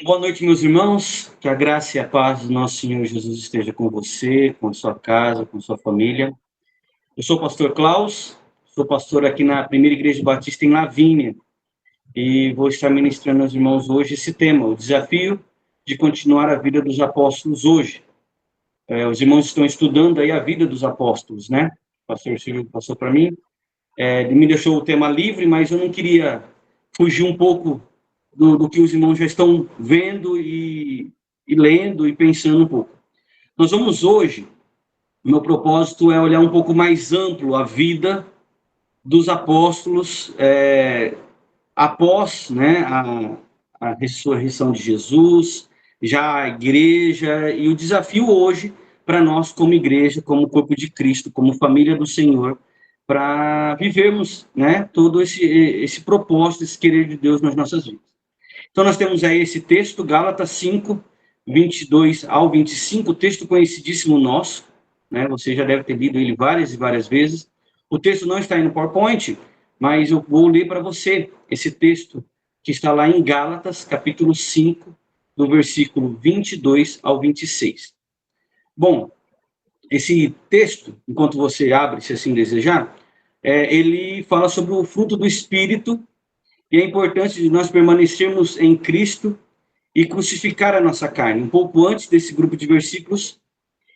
Boa noite, meus irmãos. Que a graça e a paz do nosso Senhor Jesus esteja com você, com a sua casa, com a sua família. Eu sou o pastor Klaus, sou pastor aqui na Primeira Igreja Batista em Lavínia e vou estar ministrando aos irmãos hoje esse tema, o desafio de continuar a vida dos apóstolos hoje. Os irmãos estão estudando aí a vida dos apóstolos, né? O pastor Silvio passou para mim. Ele me deixou o tema livre, mas eu não queria fugir um pouco do que os irmãos já estão vendo e lendo e pensando um pouco. Nós vamos hoje, meu propósito é olhar um pouco mais amplo a vida dos apóstolos após, né, a ressurreição de Jesus, já a igreja e o desafio hoje para nós como igreja, como corpo de Cristo, como família do Senhor, para vivermos, né, todo esse propósito, esse querer de Deus nas nossas vidas. Então, nós temos aí esse texto, Gálatas 5, 22 ao 25, texto conhecidíssimo nosso, né? Você já deve ter lido ele várias e várias vezes. O texto não está aí no PowerPoint, mas eu vou ler para você esse texto que está lá em Gálatas, capítulo 5, do versículo 22 ao 26. Bom, esse texto, enquanto você abre, se assim desejar, ele fala sobre o fruto do Espírito e a importância de nós permanecermos em Cristo e crucificar a nossa carne. Um pouco antes desse grupo de versículos,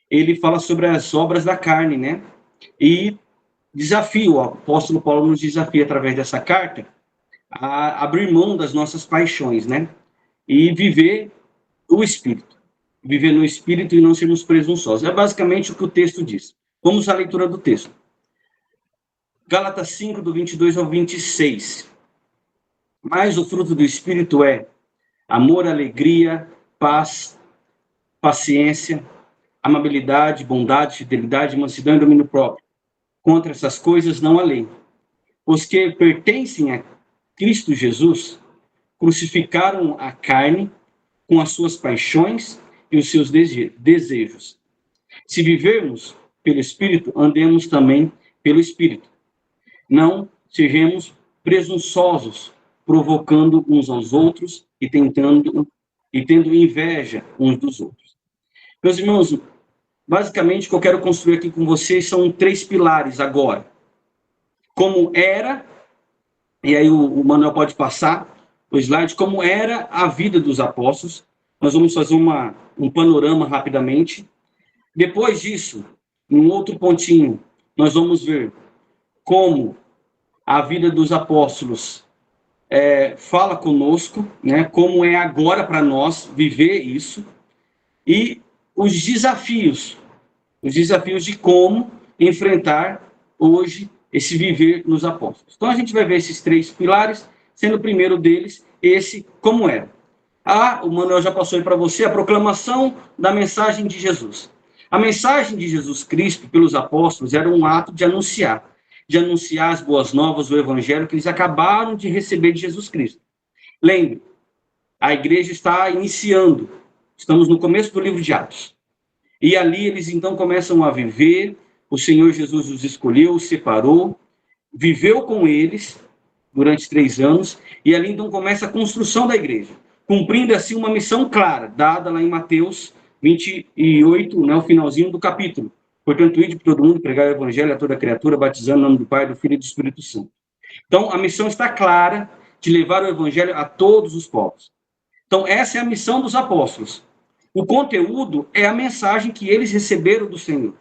ele fala sobre as obras da carne, né? E o apóstolo Paulo nos desafia através dessa carta a abrir mão das nossas paixões, né? E viver o Espírito. Viver no Espírito e não sermos presunçosos. É basicamente o que o texto diz. Vamos à leitura do texto. Gálatas 5, do 22 ao 26. Mas o fruto do Espírito é amor, alegria, paz, paciência, amabilidade, bondade, fidelidade, mansidão e domínio próprio. Contra essas coisas não há lei. Os que pertencem a Cristo Jesus crucificaram a carne com as suas paixões e os seus desejos. Se vivermos pelo Espírito, andemos também pelo Espírito. Não sejamos presunçosos, provocando uns aos outros e tendo inveja uns dos outros. Meus irmãos, basicamente o que eu quero construir aqui com vocês são 3 pilares agora. Como era, e aí o Manuel pode passar o slide, como era a vida dos apóstolos. Nós vamos fazer um panorama rapidamente. Depois disso, num outro pontinho, nós vamos ver como a vida dos apóstolos fala conosco, né? Como é agora para nós viver isso, e os desafios de como enfrentar hoje esse viver nos apóstolos. Então a gente vai ver esses 3 pilares, sendo o primeiro deles esse como era. O Manuel já passou aí para você a proclamação da mensagem de Jesus. A mensagem de Jesus Cristo pelos apóstolos era um ato de anunciar as boas novas, o evangelho que eles acabaram de receber de Jesus Cristo. Lembre, a igreja está iniciando, estamos no começo do livro de Atos. E ali eles então começam a viver, o Senhor Jesus os escolheu, os separou, viveu com eles durante 3 anos, e ali então começa a construção da igreja, cumprindo assim uma missão clara, dada lá em Mateus 28, né, o finalzinho do capítulo. Portanto, ide por todo mundo, pregar o evangelho a toda criatura, batizando no nome do Pai, do Filho e do Espírito Santo. Então, a missão está clara de levar o evangelho a todos os povos. Então, essa é a missão dos apóstolos. O conteúdo é a mensagem que eles receberam do Senhor.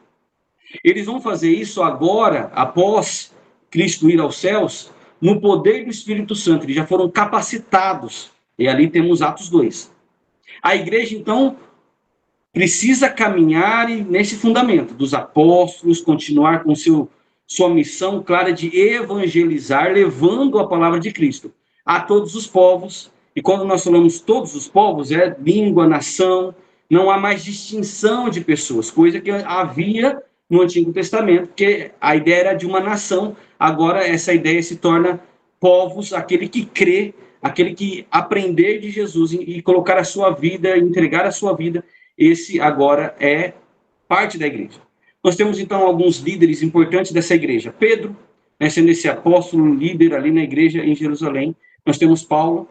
Eles vão fazer isso agora, após Cristo ir aos céus, no poder do Espírito Santo. Eles já foram capacitados. E ali temos Atos 2. A igreja, então, precisa caminhar nesse fundamento dos apóstolos, continuar com sua missão clara de evangelizar, levando a palavra de Cristo a todos os povos. E quando nós falamos todos os povos, é língua, nação, não há mais distinção de pessoas, coisa que havia no Antigo Testamento, porque a ideia era de uma nação, agora essa ideia se torna povos, aquele que crê, aquele que aprender de Jesus e colocar a sua vida, entregar a sua vida, esse agora é parte da igreja. Nós temos então alguns líderes importantes dessa igreja. Pedro, né, sendo esse apóstolo líder ali na igreja em Jerusalém. Nós temos Paulo,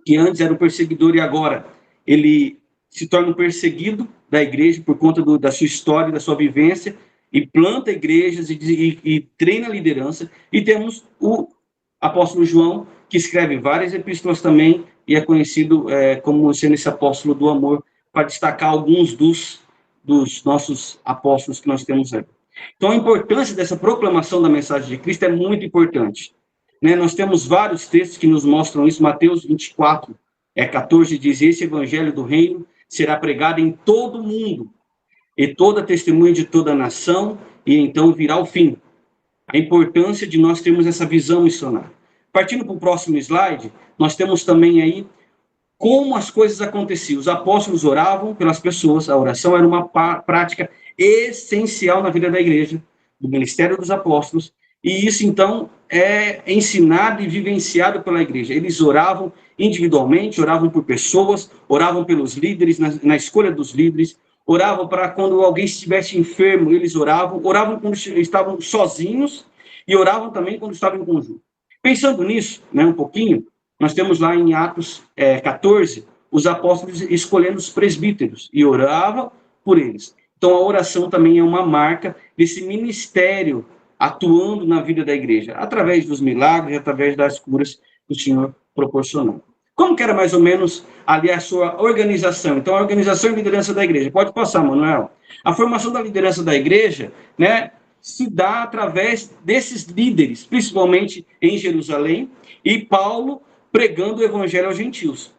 que antes era o perseguidor e agora ele se torna um perseguido da igreja por conta da sua história, da sua vivência, e planta igrejas e treina a liderança. E temos o apóstolo João, que escreve várias epístolas também, e é conhecido como sendo esse apóstolo do amor, para destacar alguns dos nossos apóstolos que nós temos aí. Então, a importância dessa proclamação da mensagem de Cristo é muito importante. Né? Nós temos vários textos que nos mostram isso. Mateus 24, 14 diz: esse evangelho do reino será pregado em todo o mundo, e toda testemunha de toda a nação, e então virá o fim. A importância de nós termos essa visão missionária. Partindo para o próximo slide, nós temos também aí como as coisas aconteciam. Os apóstolos oravam pelas pessoas, a oração era uma prática essencial na vida da igreja, do ministério dos apóstolos, e isso, então, é ensinado e vivenciado pela igreja. Eles oravam individualmente, oravam por pessoas, oravam pelos líderes, na escolha dos líderes, oravam para quando alguém estivesse enfermo, eles oravam quando estavam sozinhos e oravam também quando estavam em conjunto. Pensando nisso, né, um pouquinho, nós temos lá em Atos 14, os apóstolos escolhendo os presbíteros e oravam por eles. Então, a oração também é uma marca desse ministério atuando na vida da igreja, através dos milagres, através das curas que o Senhor proporcionou. Como que era mais ou menos ali a sua organização? Então, a organização e liderança da igreja. Pode passar, Manuel. A formação da liderança da igreja, né, se dá através desses líderes, principalmente em Jerusalém, e Paulo pregando o evangelho aos gentios.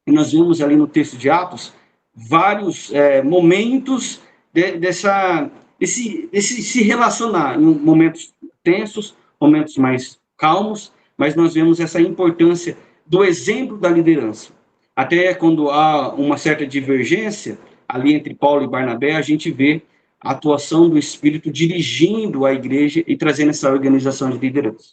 E nós vimos ali no texto de Atos vários momentos desse se relacionar, em momentos tensos, momentos mais calmos, mas nós vemos essa importância do exemplo da liderança. Até quando há uma certa divergência ali entre Paulo e Barnabé, a gente vê a atuação do Espírito dirigindo a igreja e trazendo essa organização de liderança.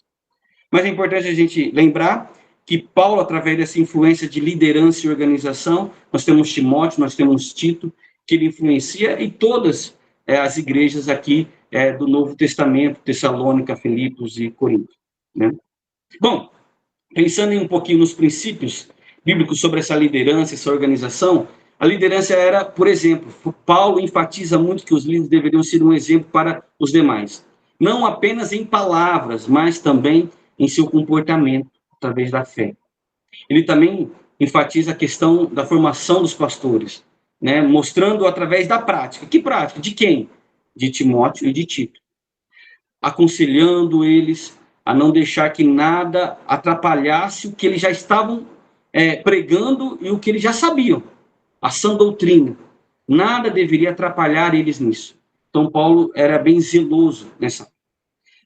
Mas é importante a gente lembrar que Paulo, através dessa influência de liderança e organização, nós temos Timóteo, nós temos Tito, que ele influencia, e todas as igrejas aqui do Novo Testamento, Tessalônica, Filipos e Corinto. Né? Bom, pensando um pouquinho nos princípios bíblicos sobre essa liderança, essa organização, a liderança era, por exemplo, Paulo enfatiza muito que os líderes deveriam ser um exemplo para os demais. Não apenas em palavras, mas também em seu comportamento, através da fé. Ele também enfatiza a questão da formação dos pastores, né, mostrando através da prática. Que prática? De quem? De Timóteo e de Tito. Aconselhando eles a não deixar que nada atrapalhasse o que eles já estavam pregando e o que eles já sabiam, a sã doutrina. Nada deveria atrapalhar eles nisso. Então, Paulo era bem zeloso nessa.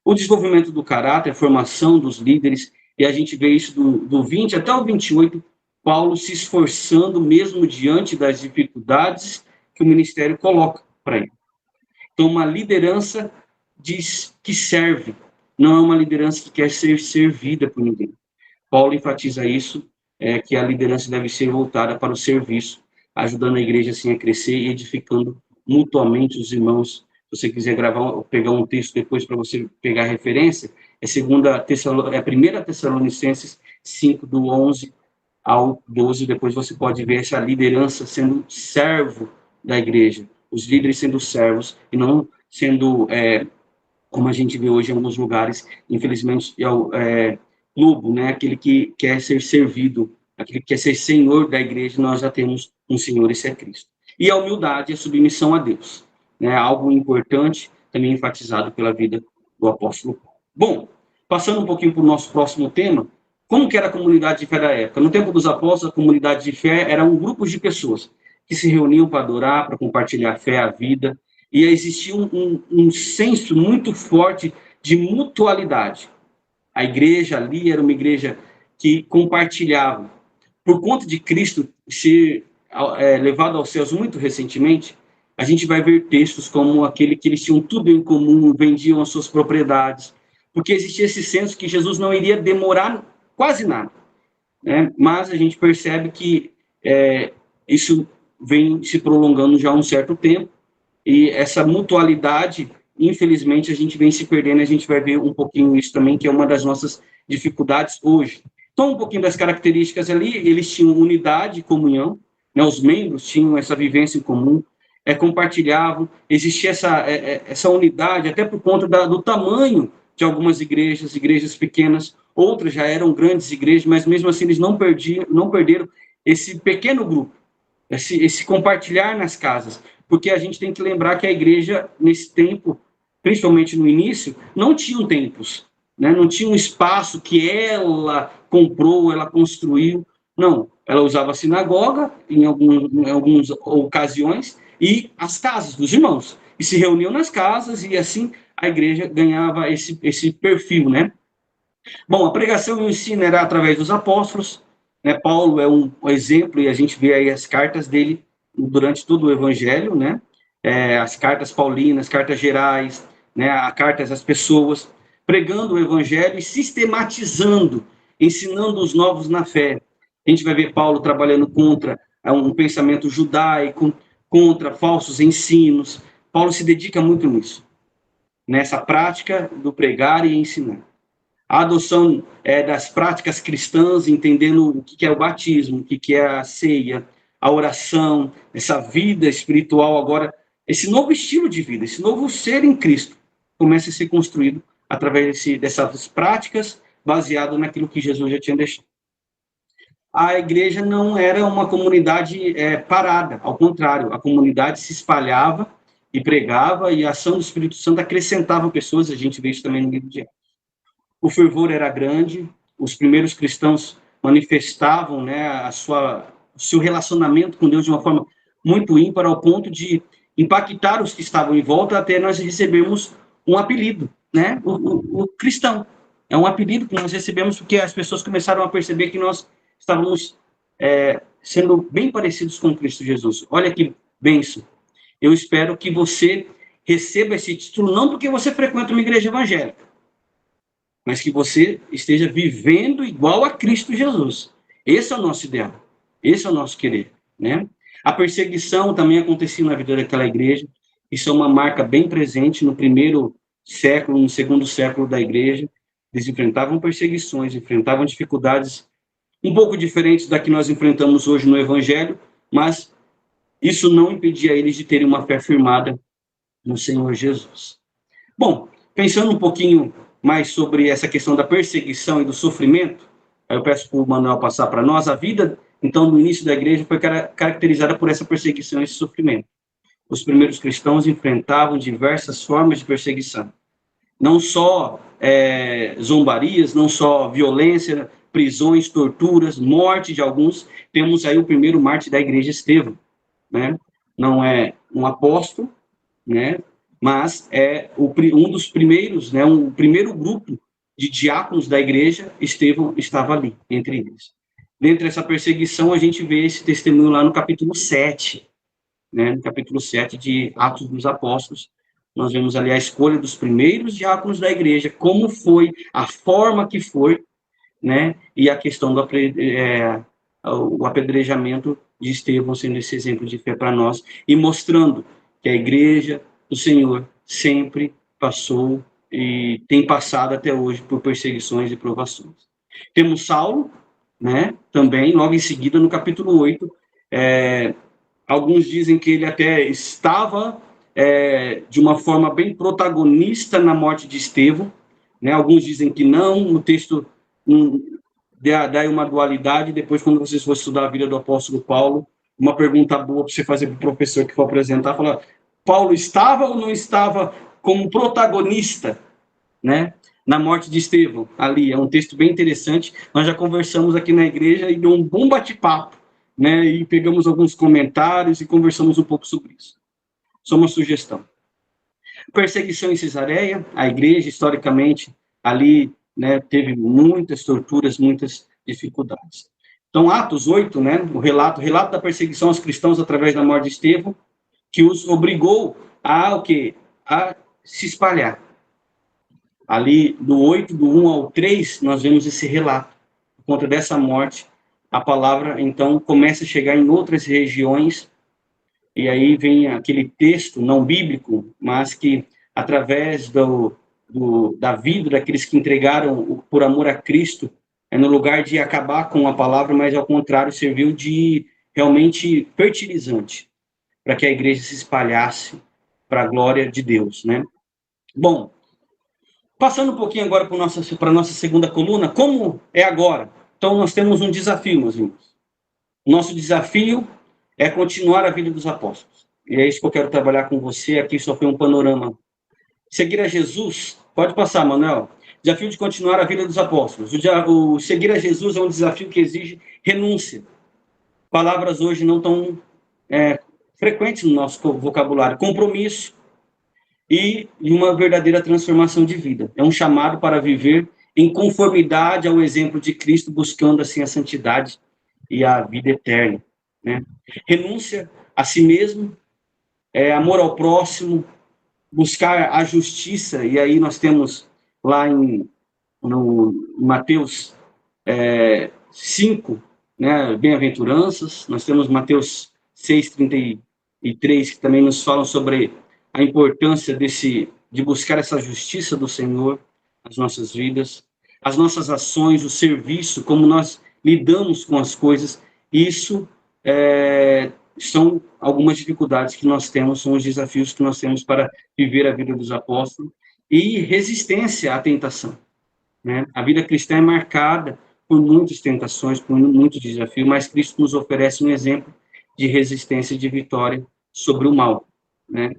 O desenvolvimento do caráter, a formação dos líderes, e a gente vê isso do 20 até o 28, Paulo se esforçando mesmo diante das dificuldades que o ministério coloca para ele. Então, uma liderança que serve, não é uma liderança que quer ser servida por ninguém. Paulo enfatiza isso, que a liderança deve ser voltada para o serviço, ajudando a igreja assim a crescer e edificando mutuamente os irmãos. Se você quiser pegar um texto depois para você pegar a referência, é 1 Tessalonicenses 5, do 11 ao 12, depois você pode ver essa liderança sendo servo da igreja, os líderes sendo servos e não sendo, como a gente vê hoje em alguns lugares, infelizmente, lobo, né? Aquele que quer ser servido, aquele que quer ser senhor da igreja. Nós já temos um senhor, esse é Cristo. E a humildade e a submissão a Deus, né? Algo importante, também enfatizado pela vida do apóstolo Paulo. Bom, passando um pouquinho para o nosso próximo tema, como que era a comunidade de fé da época? No tempo dos apóstolos, a comunidade de fé era um grupo de pessoas que se reuniam para adorar, para compartilhar a fé, a vida, e existia um senso muito forte de mutualidade. A igreja ali era uma igreja que compartilhava. Por conta de Cristo ser levado aos céus muito recentemente, a gente vai ver textos como aquele que eles tinham tudo em comum, vendiam as suas propriedades, porque existia esse senso que Jesus não iria demorar quase nada. Né? Mas a gente percebe que isso vem se prolongando já há um certo tempo, e essa mutualidade, infelizmente, a gente vem se perdendo, a gente vai ver um pouquinho isso também, que é uma das nossas dificuldades hoje. Então, um pouquinho das características ali, eles tinham unidade e comunhão, né? Os membros tinham essa vivência em comum, compartilhavam, existia essa unidade, até por conta do tamanho de algumas igrejas pequenas, outras já eram grandes igrejas, mas mesmo assim eles não perderam esse pequeno grupo, esse compartilhar nas casas, porque a gente tem que lembrar que a igreja, nesse tempo, principalmente no início, não tinham templos, né? Não tinha um espaço que ela comprou, ela construiu, não, ela usava a sinagoga em algumas ocasiões e as casas dos irmãos, e se reuniam nas casas, e assim a igreja ganhava esse perfil, né? Bom, a pregação e o ensino era através dos apóstolos, né? Paulo é um exemplo, e a gente vê aí as cartas dele durante todo o evangelho, né? As cartas paulinas, cartas gerais, né? As cartas às pessoas, pregando o evangelho e sistematizando, ensinando os novos na fé. A gente vai ver Paulo trabalhando contra um pensamento judaico, contra falsos ensinos. Paulo se dedica muito nisso, nessa prática do pregar e ensinar. A adoção das práticas cristãs, entendendo o que é o batismo, o que é a ceia, a oração, essa vida espiritual agora, esse novo estilo de vida, esse novo ser em Cristo, começa a ser construído através dessas práticas, baseado naquilo que Jesus já tinha deixado. A igreja não era uma comunidade parada, ao contrário, a comunidade se espalhava e pregava, e a ação do Espírito Santo acrescentava pessoas, a gente vê isso também no livro de Atos. O fervor era grande, os primeiros cristãos manifestavam, né, o seu relacionamento com Deus de uma forma muito ímpar, ao ponto de impactar os que estavam em volta, até nós recebemos um apelido, né, o cristão. É um apelido que nós recebemos porque as pessoas começaram a perceber que nós estávamos sendo bem parecidos com Cristo Jesus. Olha que bênção. Eu espero que você receba esse título não porque você frequenta uma igreja evangélica, mas que você esteja vivendo igual a Cristo Jesus. Esse é o nosso ideal, esse é o nosso querer, né? A perseguição também acontecia na vida daquela igreja, isso é uma marca bem presente no primeiro século, no segundo século da igreja. Eles enfrentavam perseguições, enfrentavam dificuldades um pouco diferentes da que nós enfrentamos hoje no Evangelho, mas isso não impedia eles de terem uma fé firmada no Senhor Jesus. Bom, pensando um pouquinho mais sobre essa questão da perseguição e do sofrimento, eu peço para o Manuel passar para nós. A vida, então, no início da igreja foi caracterizada por essa perseguição e esse sofrimento. Os primeiros cristãos enfrentavam diversas formas de perseguição. Não só zombarias, não só violência, prisões, torturas, morte de alguns. Temos aí o primeiro mártir da igreja, Estevão, né? Não é um apóstolo, né? Mas um dos primeiros, né? O primeiro grupo de diáconos da igreja, Estevão estava ali, entre eles. Dentro dessa perseguição, a gente vê esse testemunho lá no capítulo 7, né? No capítulo 7 de Atos dos Apóstolos. Nós vemos ali a escolha dos primeiros diáconos da igreja, como foi, a forma que foi, né? E a questão do o apedrejamento de Estevão sendo esse exemplo de fé para nós, e mostrando que a igreja do Senhor sempre passou e tem passado até hoje por perseguições e provações. Temos Saulo, né? Também, logo em seguida, no capítulo 8, alguns dizem que ele até estava de uma forma bem protagonista na morte de Estevão, né? Alguns dizem que não, o texto dá uma dualidade. Depois, quando vocês forem estudar a vida do apóstolo Paulo, uma pergunta boa para você fazer para o professor que for apresentar, falar, Paulo estava ou não estava como protagonista, né, na morte de Estevão? Ali, é um texto bem interessante, nós já conversamos aqui na igreja e deu um bom bate-papo, né, e pegamos alguns comentários e conversamos um pouco sobre isso. Só uma sugestão. Perseguição em Cesareia, a igreja, historicamente, ali, né, teve muitas torturas, muitas dificuldades. Então, Atos 8, né, o relato da perseguição aos cristãos através da morte de Estevão, que os obrigou a se espalhar. Ali, do 8, do 1 ao 3, nós vemos esse relato. Por conta dessa morte, a palavra, então, começa a chegar em outras regiões, e aí vem aquele texto não bíblico, mas que, através da vida daqueles que entregaram por amor a Cristo, no lugar de acabar com a palavra, mas, ao contrário, serviu de realmente fertilizante para que a igreja se espalhasse para a glória de Deus, né? Bom, passando um pouquinho agora para a nossa segunda coluna, como é agora? Então, nós temos um desafio, meus irmãos. Nosso desafio é continuar a vida dos apóstolos. E é isso que eu quero trabalhar com você. Aqui só foi um panorama. Seguir a Jesus, pode passar, Manuel. Desafio de continuar a vida dos apóstolos. O seguir a Jesus é um desafio que exige renúncia. Palavras hoje não tão frequentes no nosso vocabulário. Compromisso e uma verdadeira transformação de vida. É um chamado para viver em conformidade ao exemplo de Cristo, buscando assim a santidade e a vida eterna, né? Renúncia a si mesmo, amor ao próximo, buscar a justiça, e aí nós temos lá no Mateus 5, né, bem-aventuranças, nós temos Mateus 6:33, que também nos falam sobre a importância de buscar essa justiça do Senhor nas nossas vidas, as nossas ações, o serviço, como nós lidamos com as coisas, isso são algumas dificuldades que nós temos, são os desafios que nós temos para viver a vida dos apóstolos, e resistência à tentação, né? A vida cristã é marcada por muitas tentações, por muitos desafios, mas Cristo nos oferece um exemplo de resistência e de vitória sobre o mal, né?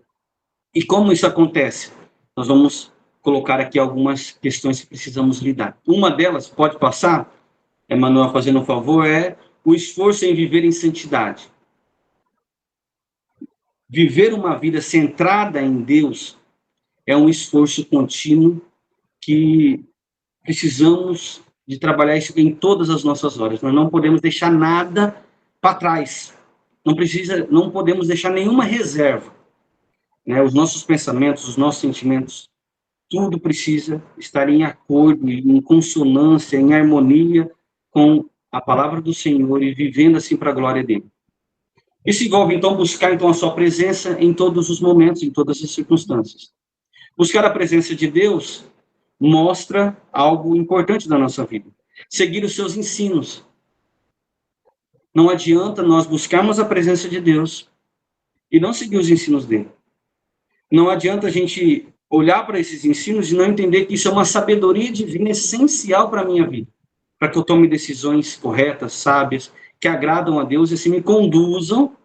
E como isso acontece? Nós vamos colocar aqui algumas questões que precisamos lidar. Uma delas, pode passar, Emanuel, fazendo um favor, é o esforço em viver em santidade. Viver uma vida centrada em Deus é um esforço contínuo que precisamos de trabalhar isso em todas as nossas horas. Nós não podemos deixar nada para trás. Não podemos deixar nenhuma reserva, né? Os nossos pensamentos, os nossos sentimentos, tudo precisa estar em acordo, em consonância, em harmonia com a palavra do Senhor e vivendo assim para a glória dele. Isso envolve, então, buscar a sua presença em todos os momentos, em todas as circunstâncias. Buscar a presença de Deus mostra algo importante da nossa vida. Seguir os seus ensinos. Não adianta nós buscarmos a presença de Deus e não seguir os ensinos dele. Não adianta a gente olhar para esses ensinos e não entender que isso é uma sabedoria divina essencial para a minha vida, para que eu tome decisões corretas, sábias, que agradam a Deus e assim me conduzam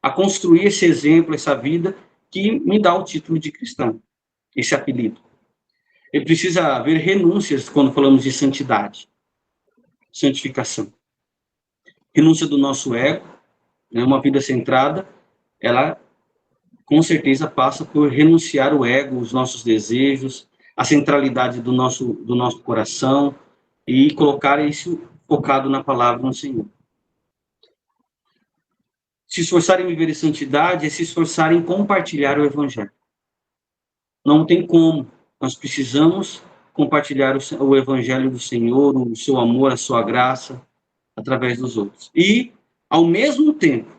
a construir esse exemplo, essa vida que me dá o título de cristão, esse apelido. E precisa haver renúncias quando falamos de santidade, santificação. Renúncia do nosso ego, né? Uma vida centrada, ela com certeza passa por renunciar o ego, os nossos desejos, a centralidade do nosso coração e colocar isso focado na palavra do Senhor. Se esforçar em viver em santidade é se esforçar em compartilhar o Evangelho. Não tem como. Nós precisamos compartilhar o Evangelho do Senhor, o seu amor, a sua graça, através dos outros. E, ao mesmo tempo,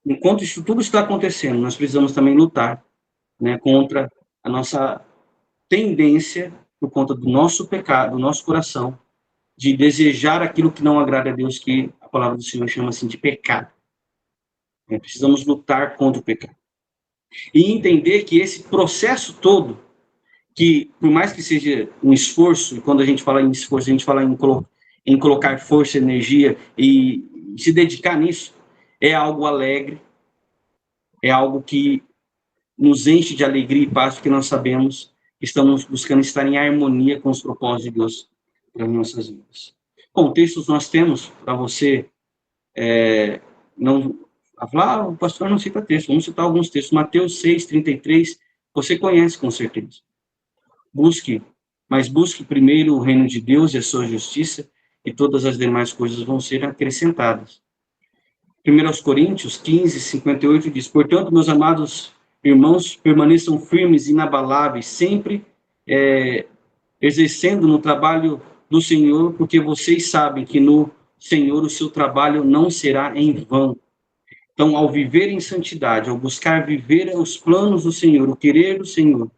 enquanto isso tudo está acontecendo, nós precisamos também lutar, né, contra a nossa tendência, por conta do nosso pecado, do nosso coração, de desejar aquilo que não agrada a Deus, que a palavra do Senhor chama assim de pecado. Precisamos lutar contra o pecado. E entender que esse processo todo, que por mais que seja um esforço, e quando a gente fala em esforço, a gente fala em colocar força, energia e se dedicar nisso, é algo alegre, é algo que nos enche de alegria e paz, porque nós sabemos que estamos buscando estar em harmonia com os propósitos de Deus para as nossas vidas. Bom, textos nós temos para você não falar, o pastor não cita texto, vamos citar alguns textos. Mateus 6:33, você conhece com certeza. Mas busque primeiro o reino de Deus e a sua justiça, e todas as demais coisas vão ser acrescentadas. 1 Coríntios 15:58 diz: portanto, meus amados irmãos, permaneçam firmes, inabaláveis, sempre exercendo no trabalho do Senhor, porque vocês sabem que no Senhor o seu trabalho não será em vão. Então, ao viver em santidade, ao buscar viver os planos do Senhor, o querer do Senhor,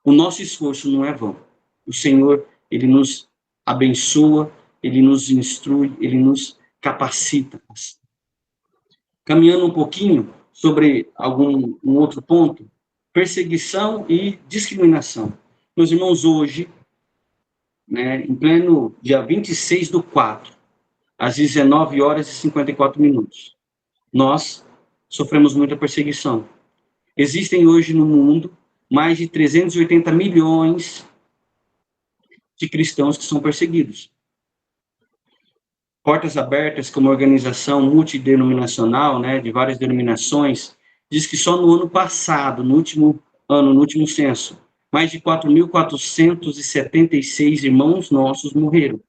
o nosso esforço não é vão. O Senhor, ele nos abençoa, ele nos instrui, ele nos capacita. caminhando um pouquinho sobre um outro ponto, perseguição e discriminação. Meus irmãos, hoje, né, em pleno dia 26/4, às 19 horas e 54 minutos, nós sofremos muita perseguição. Existem hoje no mundo mais de 380 milhões de cristãos que são perseguidos. Portas Abertas, como organização multidenominacional, né, de várias denominações, diz que só no ano passado, no último ano, no último censo, mais de 4.476 irmãos nossos morreram,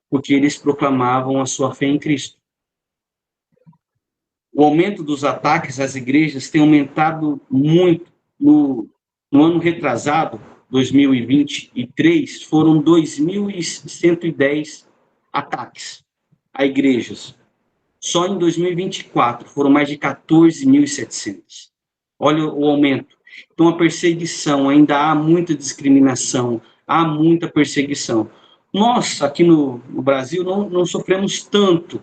porque eles proclamavam a sua fé em Cristo. O aumento dos ataques às igrejas tem aumentado muito. No ano retrasado, 2023, foram 2.110 ataques a igrejas. Só em 2024 foram mais de 14.700. Olha o aumento. Então, a perseguição, ainda há muita discriminação, há muita perseguição. Nós, aqui no Brasil, não sofremos tanto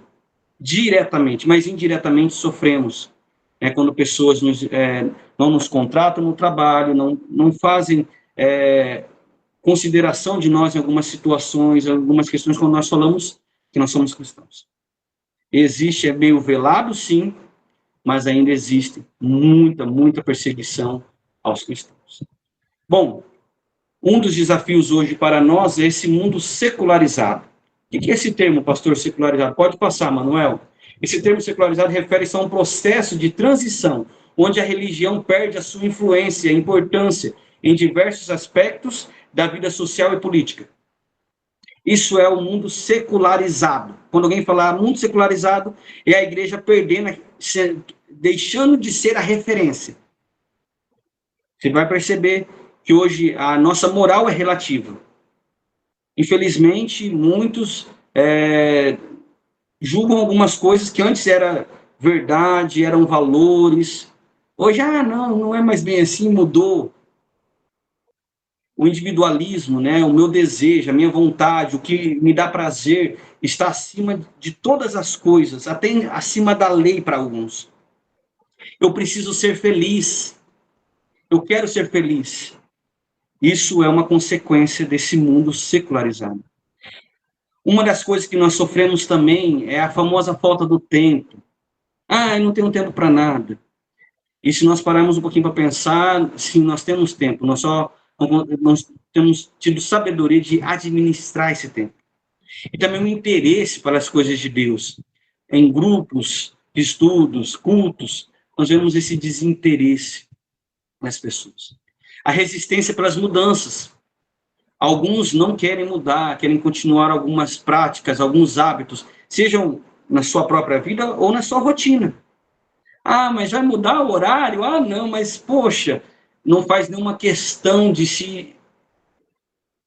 diretamente, mas indiretamente sofremos. Quando pessoas não nos contratam no trabalho, não fazem consideração de nós em algumas situações, algumas questões, quando nós falamos que nós somos cristãos. Existe, é meio velado, sim, mas ainda existe muita perseguição aos cristãos. Bom, um dos desafios hoje para nós é esse mundo secularizado. O que é esse termo, pastor, secularizado? Pode passar, Manuel. Esse termo secularizado refere-se a um processo de transição, onde a religião perde a sua influência e importância em diversos aspectos da vida social e política. Isso é o mundo secularizado. Quando alguém falar mundo secularizado, é a igreja perdendo, deixando de ser a referência. Você vai perceber que hoje a nossa moral é relativa. Infelizmente, muitos julgam algumas coisas que antes era verdade, eram valores. Hoje, não é mais bem assim, mudou. O individualismo, né, o meu desejo, a minha vontade, o que me dá prazer, está acima de todas as coisas, até acima da lei para alguns. Eu preciso ser feliz. Eu quero ser feliz. Isso é uma consequência desse mundo secularizado. Uma das coisas que nós sofremos também é a famosa falta do tempo. Eu não tenho tempo para nada. E se nós pararmos um pouquinho para pensar, sim, nós temos tempo, nós temos tido sabedoria de administrar esse tempo. E também o interesse pelas coisas de Deus. Em grupos, estudos, cultos, nós vemos esse desinteresse nas pessoas. A resistência pelas mudanças. Alguns não querem mudar, querem continuar algumas práticas, alguns hábitos, sejam na sua própria vida ou na sua rotina. Mas vai mudar o horário? Não, mas, poxa, não faz nenhuma questão de se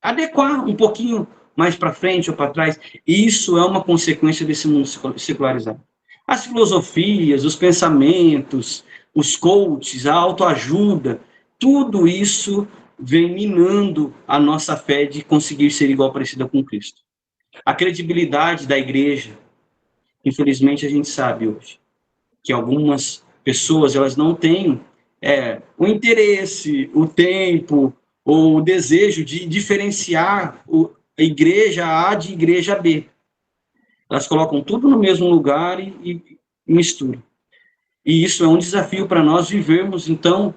adequar um pouquinho mais para frente ou para trás. Isso é uma consequência desse mundo secularizado. As filosofias, os pensamentos, os coaches, a autoajuda, tudo isso vem minando a nossa fé de conseguir ser igual, parecida com Cristo. A credibilidade da igreja, infelizmente, a gente sabe hoje que algumas pessoas elas não têm o interesse, o tempo, ou o desejo de diferenciar a igreja A de igreja B. Elas colocam tudo no mesmo lugar e misturam. E isso é um desafio para nós vivermos, então,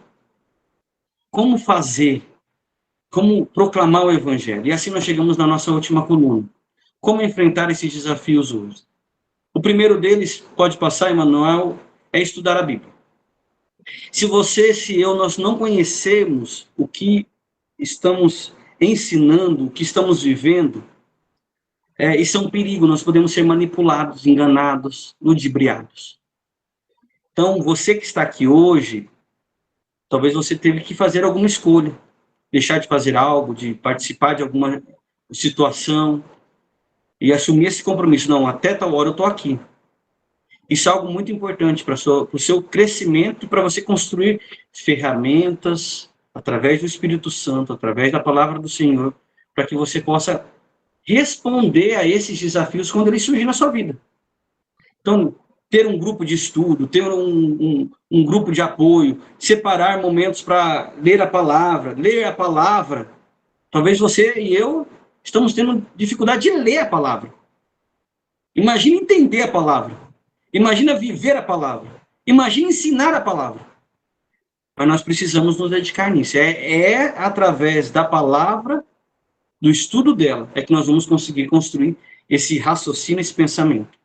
como fazer, como proclamar o evangelho. E assim nós chegamos na nossa última coluna. Como enfrentar esses desafios hoje? O primeiro deles, pode passar, Emanuel, é estudar a Bíblia. Se eu, nós não conhecemos o que estamos ensinando, o que estamos vivendo, isso é um perigo, nós podemos ser manipulados, enganados, ludibriados. Então, você que está aqui hoje, talvez você teve que fazer alguma escolha, deixar de fazer algo, de participar de alguma situação, e assumir esse compromisso. Não, até tal hora eu estou aqui. Isso é algo muito importante para o seu crescimento e para você construir ferramentas através do Espírito Santo, através da palavra do Senhor, para que você possa responder a esses desafios quando eles surgirem na sua vida. Então, ter um grupo de estudo, ter um grupo de apoio, separar momentos para ler a palavra. Talvez você e eu estamos tendo dificuldade de ler a palavra. Imagina entender a palavra. Imagina viver a palavra. Imagina ensinar a palavra. Mas nós precisamos nos dedicar nisso. É através da palavra, do estudo dela, é que nós vamos conseguir construir esse raciocínio, esse pensamento,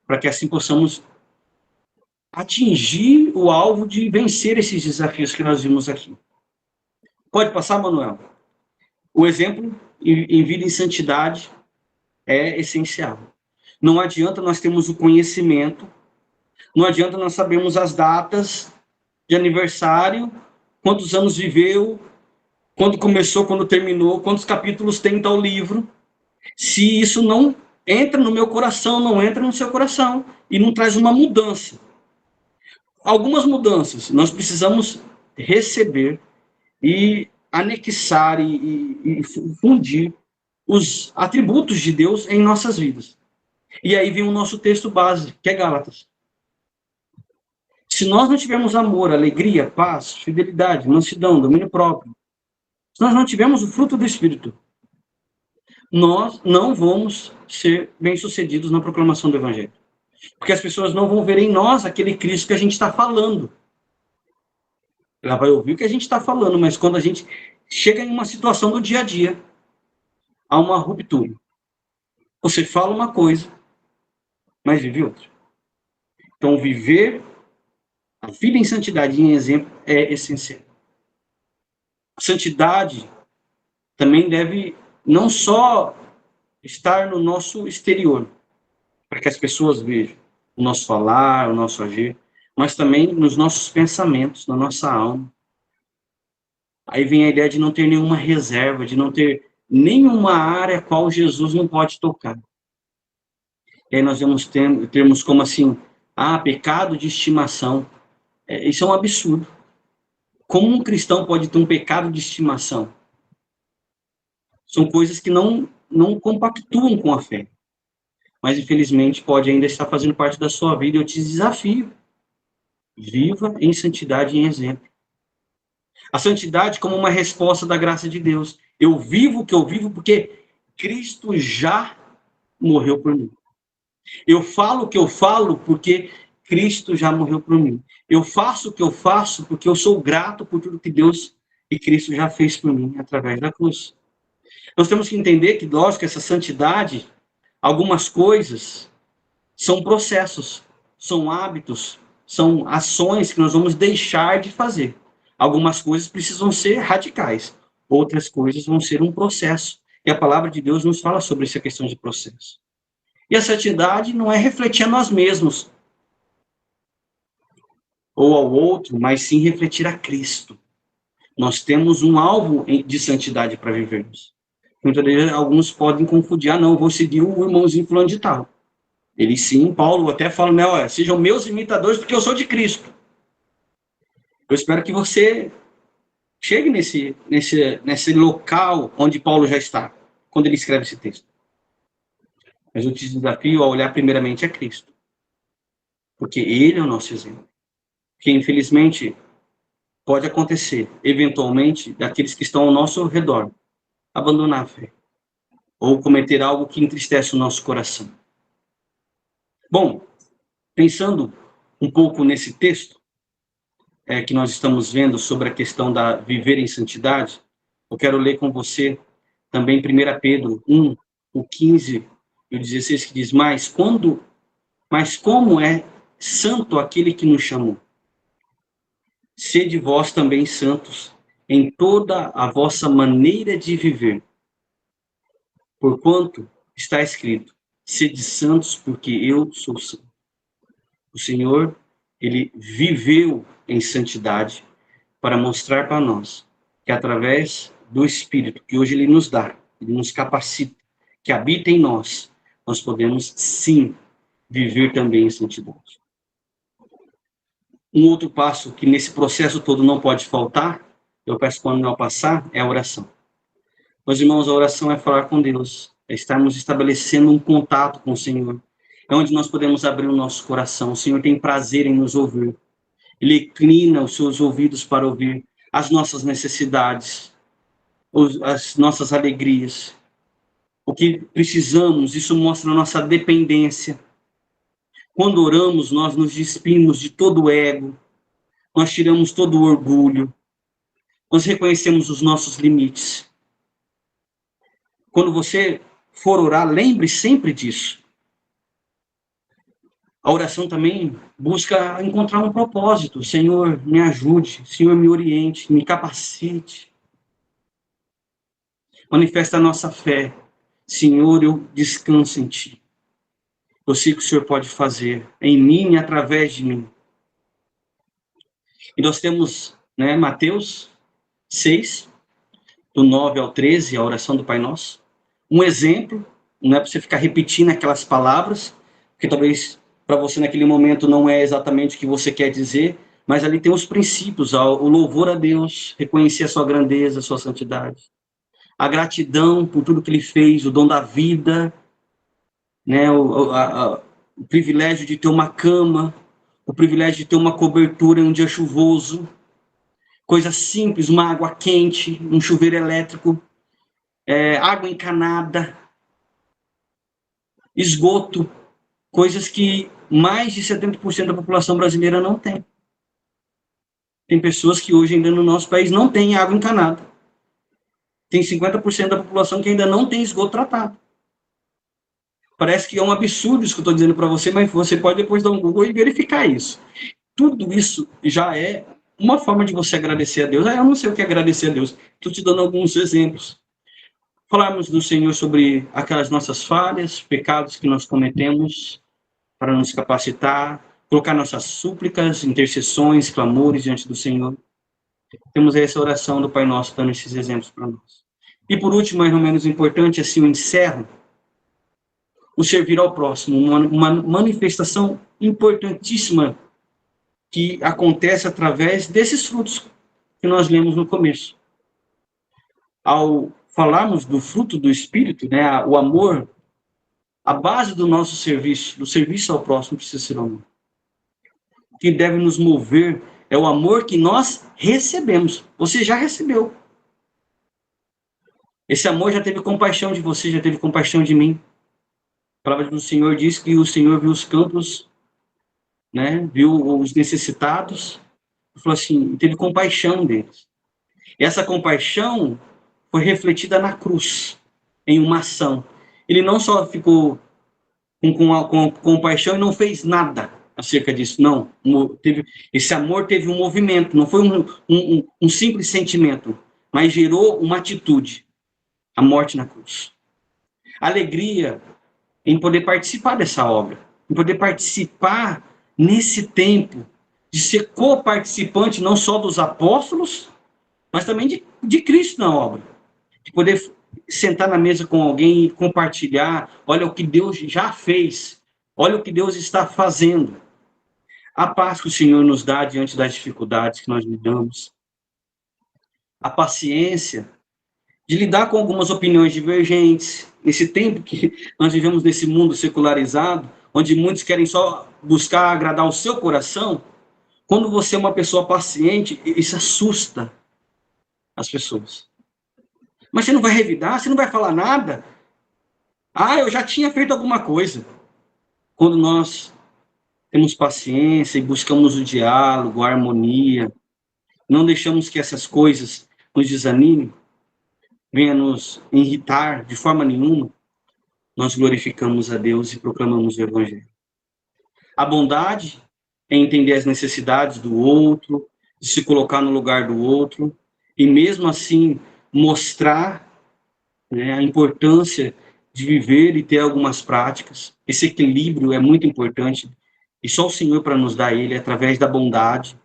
para que assim possamos atingir o alvo de vencer esses desafios que nós vimos aqui. Pode passar, Manuel? O exemplo em vida em santidade é essencial. Não adianta nós termos o conhecimento, não adianta nós sabermos as datas de aniversário, quantos anos viveu, quando começou, quando terminou, quantos capítulos tem tal livro, se isso não entra no meu coração, não entra no seu coração e não traz uma mudança. Algumas mudanças nós precisamos receber e anexar e fundir os atributos de Deus em nossas vidas. E aí vem o nosso texto base, que é Gálatas. Se nós não tivermos amor, alegria, paz, fidelidade, mansidão, domínio próprio, se nós não tivermos o fruto do Espírito, nós não vamos ser bem-sucedidos na proclamação do Evangelho. Porque as pessoas não vão ver em nós aquele Cristo que a gente está falando. Ela vai ouvir o que a gente está falando, mas quando a gente chega em uma situação do dia a dia, há uma ruptura. Você fala uma coisa, mas vive outra. Então, viver a vida em santidade, em exemplo, é essencial. A santidade também deve não só estar no nosso exterior, para que as pessoas vejam o nosso falar, o nosso agir, mas também nos nossos pensamentos, na nossa alma. Aí vem a ideia de não ter nenhuma reserva, de não ter nenhuma área a qual Jesus não pode tocar. E aí nós vamos termos como assim, pecado de estimação. Isso é um absurdo. Como um cristão pode ter um pecado de estimação? São coisas que não compactuam com a fé. Mas, infelizmente, pode ainda estar fazendo parte da sua vida. Eu te desafio. Viva em santidade e em exemplo. A santidade como uma resposta da graça de Deus. Eu vivo o que eu vivo porque Cristo já morreu por mim. Eu falo o que eu falo porque Cristo já morreu por mim. Eu faço o que eu faço porque eu sou grato por tudo que Deus e Cristo já fez por mim através da cruz. Nós temos que entender que, lógico, essa santidade, algumas coisas são processos, são hábitos, são ações que nós vamos deixar de fazer. Algumas coisas precisam ser radicais, outras coisas vão ser um processo. E a palavra de Deus nos fala sobre essa questão de processo. E a santidade não é refletir a nós mesmos ou ao outro, mas sim refletir a Cristo. Nós temos um alvo de santidade para vivermos. Muitas vezes alguns podem confundir, não, vou seguir o irmãozinho fulano de tal. Ele sim, Paulo até fala, olha, sejam meus imitadores porque eu sou de Cristo. Eu espero que você chegue nesse local onde Paulo já está, quando ele escreve esse texto. Mas eu te desafio a olhar primeiramente a Cristo. Porque ele é o nosso exemplo. Que, infelizmente, pode acontecer, eventualmente, daqueles que estão ao nosso redor, abandonar a fé. Ou cometer algo que entristece o nosso coração. Bom, pensando um pouco nesse texto, que nós estamos vendo sobre a questão da viver em santidade, eu quero ler com você também 1 Pedro 1, o 15 e o 16, que diz, mas como é santo aquele que nos chamou? Sede vós também santos em toda a vossa maneira de viver. Porquanto está escrito, sede santos porque eu sou santo. O Senhor, ele viveu em santidade para mostrar para nós que através do Espírito que hoje ele nos dá, ele nos capacita, que habita em nós, nós podemos sim viver também em santidade. Um outro passo que nesse processo todo não pode faltar, eu peço para o Manuel passar, é a oração. Meus irmãos, a oração é falar com Deus, é estarmos estabelecendo um contato com o Senhor. É onde nós podemos abrir o nosso coração. O Senhor tem prazer em nos ouvir. Ele inclina os seus ouvidos para ouvir as nossas necessidades, as nossas alegrias, o que precisamos. Isso mostra a nossa dependência. Quando oramos, nós nos despimos de todo o ego, nós tiramos todo o orgulho, nós reconhecemos os nossos limites. Quando você for orar, lembre sempre disso. A oração também busca encontrar um propósito. Senhor, me ajude. Senhor, me oriente, me capacite. Manifesta a nossa fé. Senhor, eu descanso em Ti. Eu sei que o Senhor pode fazer em mim e através de mim. E nós temos, Mateus 6, do 9 ao 13, a oração do Pai Nosso. Um exemplo, não é para você ficar repetindo aquelas palavras, porque talvez para você naquele momento não é exatamente o que você quer dizer, mas ali tem os princípios, o louvor a Deus, reconhecer a sua grandeza, a sua santidade, a gratidão por tudo que Ele fez, o dom da vida, o privilégio de ter uma cama, o privilégio de ter uma cobertura em um dia chuvoso, coisa simples, uma água quente, um chuveiro elétrico, água encanada, esgoto, coisas que mais de 70% da população brasileira não tem. Tem pessoas que hoje ainda no nosso país não têm água encanada. Tem 50% da população que ainda não tem esgoto tratado. Parece que é um absurdo isso que eu estou dizendo para você, mas você pode depois dar um Google e verificar isso. Tudo isso já é uma forma de você agradecer a Deus. Eu não sei o que é agradecer a Deus. Estou te dando alguns exemplos. Falarmos do Senhor sobre aquelas nossas falhas, pecados que nós cometemos, para nos capacitar, colocar nossas súplicas, intercessões, clamores diante do Senhor. Temos essa oração do Pai Nosso dando esses exemplos para nós. E por último, mas não menos importante, assim eu encerro, o servir ao próximo, uma manifestação importantíssima que acontece através desses frutos que nós lemos no começo. Ao falarmos do fruto do Espírito, o amor, a base do nosso serviço, do serviço ao próximo, precisa ser o amor. O que deve nos mover é o amor que nós recebemos. Você já recebeu. Esse amor já teve compaixão de você, já teve compaixão de mim. A palavra do Senhor diz que o Senhor viu os campos, viu os necessitados, e falou assim, teve compaixão deles. E essa compaixão foi refletida na cruz, em uma ação. Ele não só ficou com compaixão e não fez nada acerca disso, não. Esse amor teve um movimento, não foi um simples sentimento, mas gerou uma atitude, a morte na cruz. Alegria em poder participar dessa obra, em poder participar nesse tempo, de ser co-participante não só dos apóstolos, mas também de Cristo na obra, de poder sentar na mesa com alguém e compartilhar, olha o que Deus já fez, olha o que Deus está fazendo. A paz que o Senhor nos dá diante das dificuldades que nós lidamos, a paciência de lidar com algumas opiniões divergentes, nesse tempo que nós vivemos nesse mundo secularizado, onde muitos querem só buscar agradar o seu coração. Quando você é uma pessoa paciente, isso assusta as pessoas. Mas você não vai revidar, você não vai falar nada? Eu já tinha feito alguma coisa. Quando nós temos paciência e buscamos o diálogo, a harmonia, não deixamos que essas coisas nos desanimem, venha nos irritar de forma nenhuma, nós glorificamos a Deus e proclamamos o Evangelho. A bondade é entender as necessidades do outro, de se colocar no lugar do outro, e mesmo assim mostrar a importância de viver e ter algumas práticas. Esse equilíbrio é muito importante, e só o Senhor para nos dar ele, através da bondade,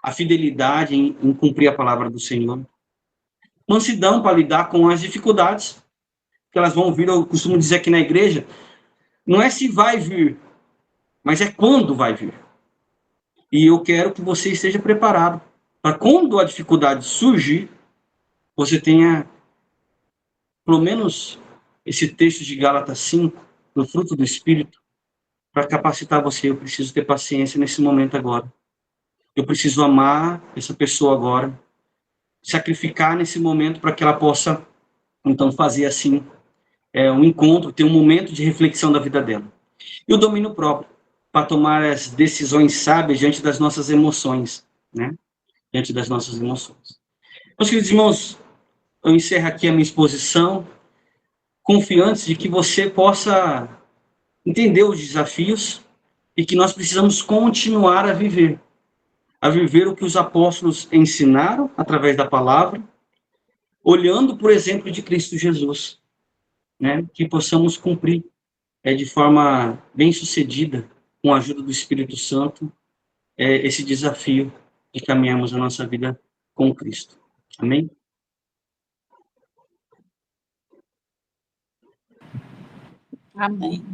a fidelidade em cumprir a palavra do Senhor. Mansidão para lidar com as dificuldades que elas vão vir. Eu costumo dizer aqui na igreja, não é se vai vir, mas é quando vai vir. E eu quero que você esteja preparado para quando a dificuldade surgir, você tenha pelo menos esse texto de Gálatas 5, do fruto do Espírito, para capacitar você. Eu preciso ter paciência nesse momento agora. Eu preciso amar essa pessoa agora, sacrificar nesse momento para que ela possa, então, fazer assim, um encontro, ter um momento de reflexão da vida dela. E o domínio próprio, para tomar as decisões sábias diante das nossas emoções, né? Diante das nossas emoções. Meus queridos irmãos, eu encerro aqui a minha exposição, confiante de que você possa entender os desafios e que nós precisamos continuar a viver o que os apóstolos ensinaram através da palavra, olhando por exemplo de Cristo Jesus, né? Que possamos cumprir de forma bem-sucedida, com a ajuda do Espírito Santo, esse desafio de caminharmos a nossa vida com Cristo. Amém? Amém.